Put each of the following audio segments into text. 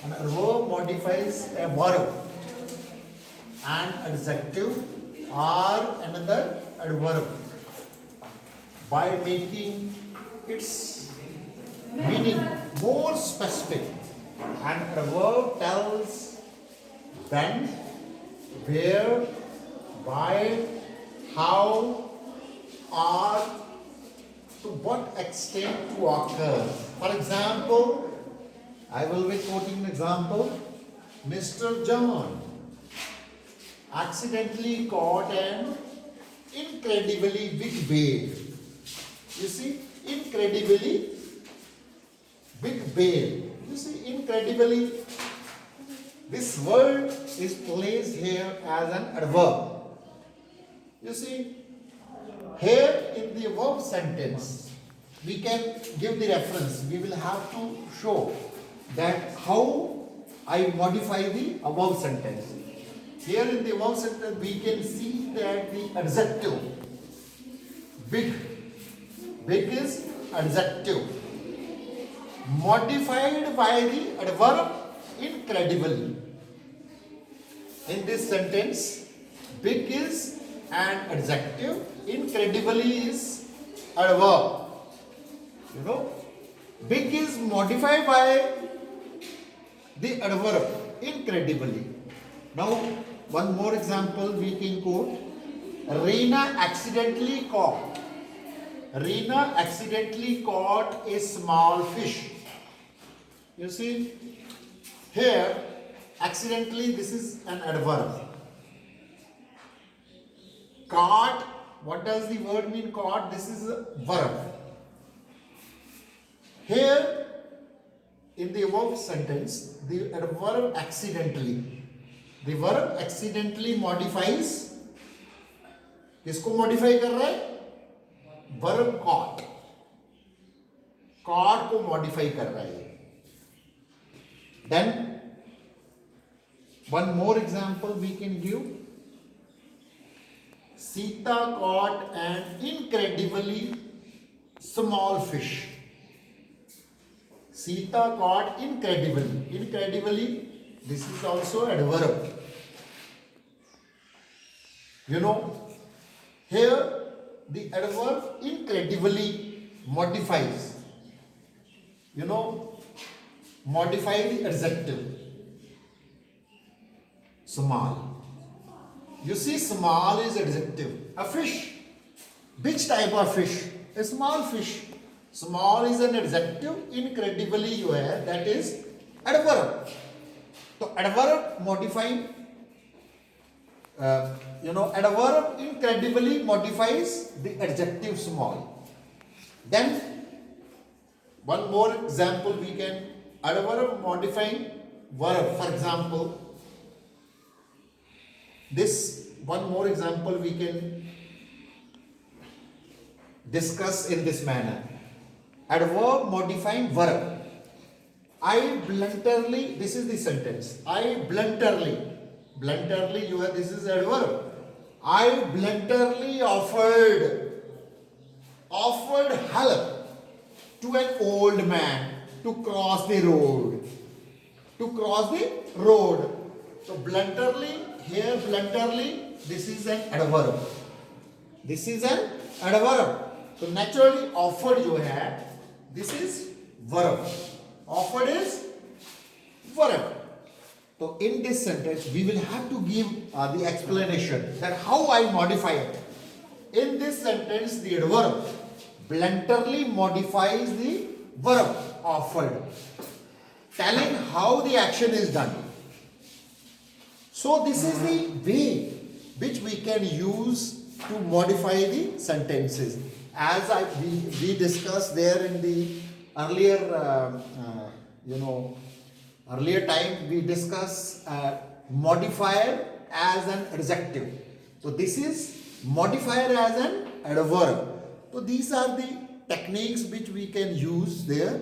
An adverb modifies a verb, an adjective or another adverb by making its meaning more specific. An adverb tells when, where, why, how, or to what extent to occur. For example, I will be quoting an example. Mr. John accidentally caught an incredibly big whale. You see, incredibly big whale. You see, incredibly. This word is placed here as an adverb. You see, here in the verb sentence, we can give the reference. We will have to show that how I modify the above sentence. Here in the above sentence, we can see that the adjective, big is adjective, modified by the adverb incredibly. In this sentence, big is an adjective, incredibly is adverb. You know, big is modified by the adverb incredibly. Now, one more example we can quote. Reena accidentally caught a small fish. You see, here accidentally, this is an adverb. Caught, what does the word mean caught? This is a verb. Here in the above sentence, the verb accidentally. The verb accidentally modifies. किसको modify कर रहा है? Verb caught. Caught को modify कर रहा है. Then one more example we can give. Sita caught an incredibly small fish. Sita caught incredibly. Incredibly, this is also adverb. You know, here the adverb incredibly modifies. You know, modify the adjective. Small. You see, small is adjective. A fish. Which type of fish? A small fish. Small is an adjective. Incredibly, you have that is adverb. So adverb modifying. Adverb incredibly modifies the adjective small. Then one more example we can adverb modifying verb. For example, this one more example we can discuss in this manner. Adverb modifying verb. I blunterly, this is the sentence. I blunterly, you have, this is adverb. I blunterly offered help to an old man to cross the road. So blunterly, here blunterly, this is an adverb. So naturally offered you have, this is verb. Offered is verb. So in this sentence, we will have to give the explanation that how I modify it. In this sentence, the adverb blunterly modifies the verb offered, telling how the action is done. So this is the way which we can use to modify the sentences. As we discussed there in the earlier, earlier time we discussed modifier as an adjective. So this is modifier as an adverb. So these are the techniques which we can use there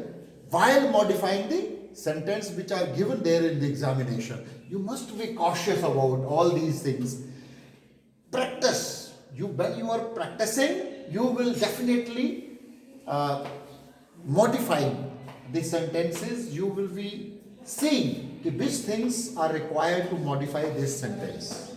while modifying the sentence which are given there in the examination. You must be cautious about all these things. Practice. When you are practicing, you will definitely modify the sentences. You will be See which things are required to modify this sentence.